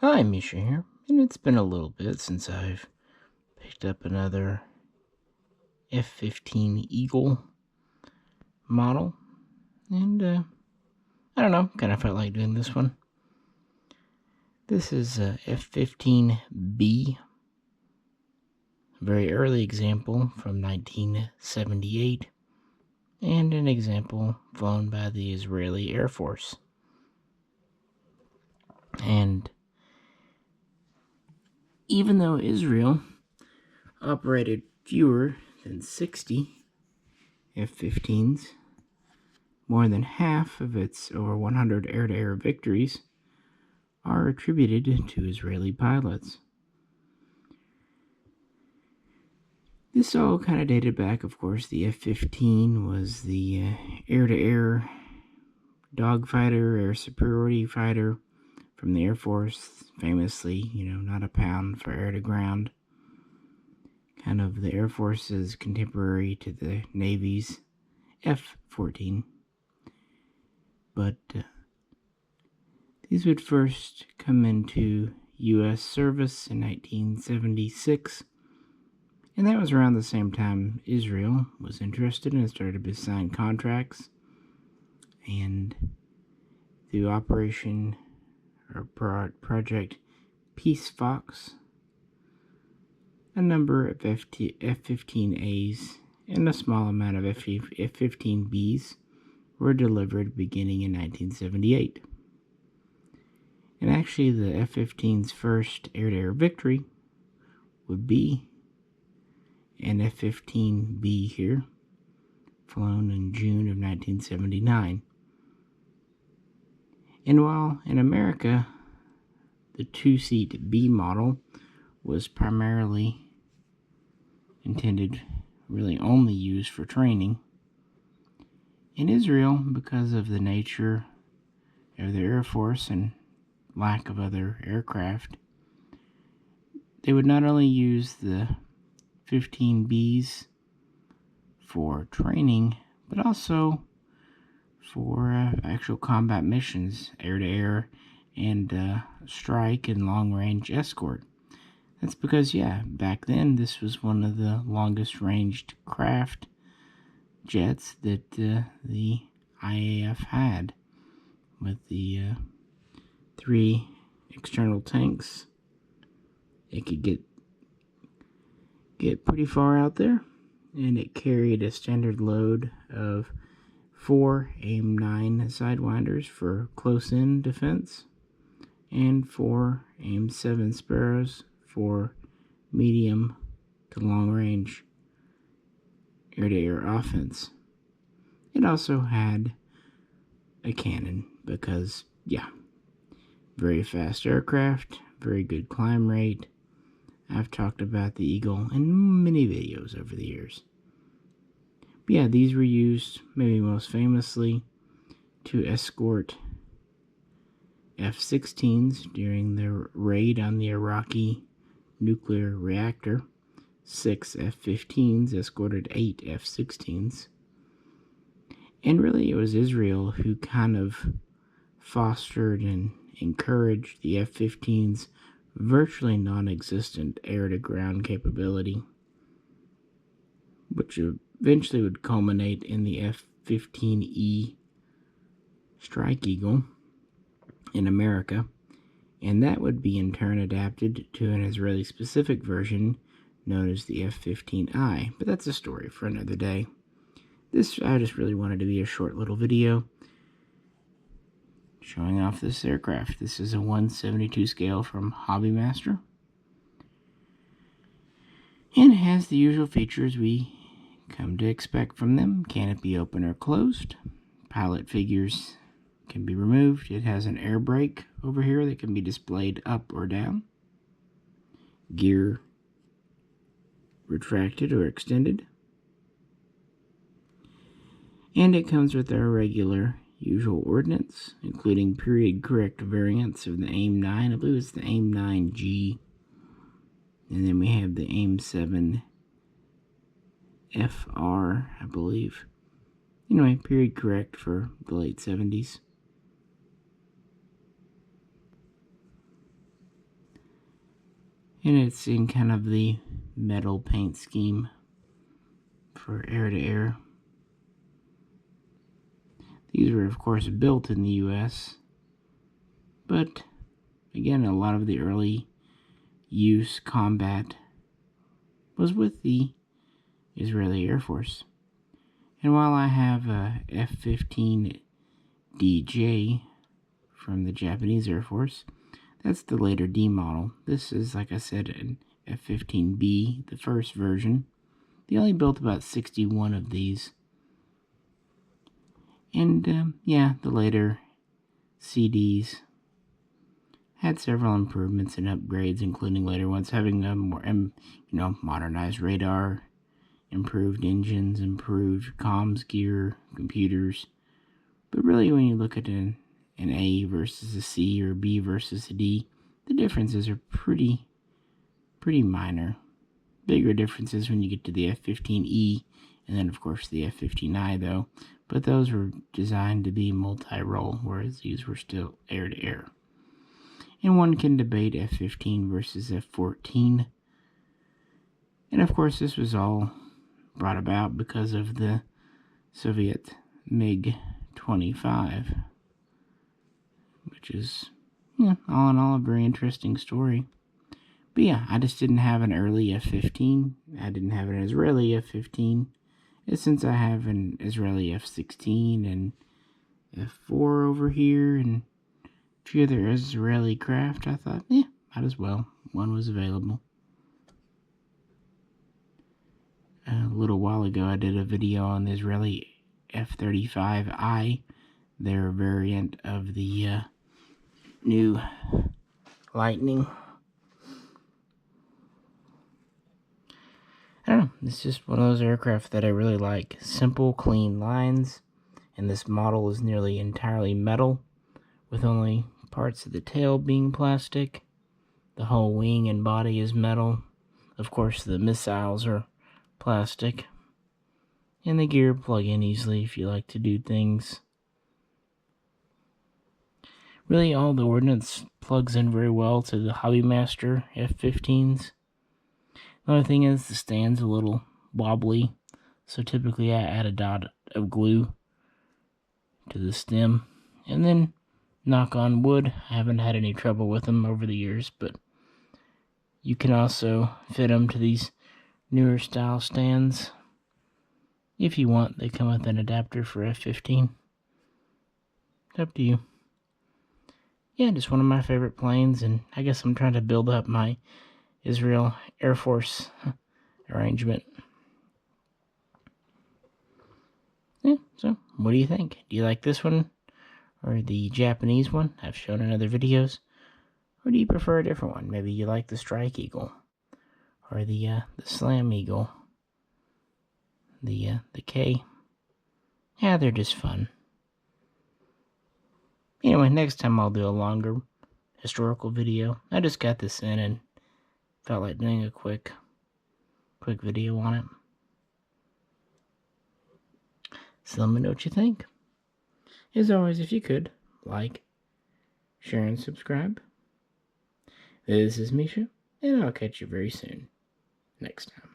Hi, Misha here, and it's been a little bit since I've picked up another F-15 Eagle model, and I don't know, kind of felt like doing this one. This is a F-15B, a very early example from 1978, and an example flown by the Israeli Air Force. And even though Israel operated fewer than 60 F-15s, more than half of its over 100 air-to-air victories are attributed to Israeli pilots. This all kind of dated back, of course. The F-15 was the air-to-air dogfighter, air superiority fighter from the Air Force, famously, not a pound for air-to-ground. Kind of the Air Force's contemporary to the Navy's F-14. But these would first come into U.S. service in 1976, and that was around the same time Israel was interested and started to sign contracts. And through Operation or Project Peace Fox, a number of F-15As and a small amount of F-15Bs were delivered beginning in 1978. And actually, the F-15's first air-to-air victory would be an F-15B here, flown in June of 1979. And while in America, the two-seat B model was primarily intended, really only used for training, in Israel, because of the nature of the Air Force and lack of other aircraft, they would not only use the 15Bs for training, but also for actual combat missions, air-to-air, and strike and long-range escort. That's because, back then this was one of the longest-ranged craft jets that the IAF had, with the 3 external tanks. It could get pretty far out there, and it carried a standard load of 4 AIM-9 Sidewinders for close-in defense, and 4 AIM-7 Sparrows for medium to long-range air-to-air offense. It also had a cannon because, very fast aircraft, very good climb rate. I've talked about the Eagle in many videos over the years. But these were used, maybe most famously, to escort F-16s during the raid on the Iraqi nuclear reactor. 6 F-15s escorted 8 F-16s. And really, it was Israel who kind of fostered and encouraged the F-15's virtually non-existent air-to-ground capability, which eventually would culminate in the F-15E Strike Eagle in America, and that would be in turn adapted to an Israeli-specific version known as the F-15I, but that's a story for another day. I just really wanted to be a short little video showing off this aircraft. This is a 1/72 scale from Hobbymaster, and it has the usual features we come to expect from them. Canopy open or closed. Pilot figures can be removed. It has an air brake over here that can be displayed up or down. Gear retracted or extended. And it comes with our regular usual ordnance, including period correct variants of the AIM-9. I believe it's the AIM-9G. And then we have the AIM-7 FR, I believe. Anyway, period correct for the late 70s. And it's in kind of the metal paint scheme for air-to-air. These were, of course, built in the U.S., but again, a lot of the early use combat was with the Israeli Air Force. And while I have a F-15DJ from the Japanese Air Force, that's the later D model. This is, like I said, an F-15B, the first version. They only built about 61 of these. And, yeah, the later CDs had several improvements and upgrades, including later ones having a more, modernized radar, improved engines, improved comms gear, computers. But really, when you look at an A versus a C or B versus a D, the differences are pretty minor. Bigger differences when you get to the F-15E, and then, of course, the F-15I, though. But those were designed to be multi-role, whereas these were still air-to-air. And one can debate F-15 versus F-14. And, of course, this was all brought about because of the Soviet MiG-25, which is, all in all, a very interesting story. But yeah, I just didn't have an early F-15. I didn't have an Israeli F-15. And since I have an Israeli F-16 and F-4 over here and a few other Israeli craft, I thought, might as well. One was available. A little while ago, I did a video on the Israeli F-35I, their variant of the new Lightning. I don't know, it's just one of those aircraft that I really like. Simple, clean lines, and this model is nearly entirely metal, with only parts of the tail being plastic. The whole wing and body is metal. Of course, the missiles are plastic. And the gear plug in easily if you like to do things. Really, all the ordnance plugs in very well to the Hobbymaster F-15s. The only thing is the stand's a little wobbly, so typically I add a dot of glue to the stem. And then, knock on wood, I haven't had any trouble with them over the years, but you can also fit them to these newer style stands. If you want, they come with an adapter for F-15. It's up to you. Yeah, just one of my favorite planes, and I guess I'm trying to build up my Israel Air Force arrangement. Yeah, so what do you think? Do you like this one or the Japanese one I've shown in other videos? Or do you prefer a different one? Maybe you like the Strike Eagle or the Slam Eagle, the K. Yeah, they're just fun. Anyway, next time I'll do a longer historical video. I just got this in and felt like doing a quick video on it. So let me know what you think. As always, if you could, like, share, and subscribe. This is Misha, and I'll catch you very soon. Next time.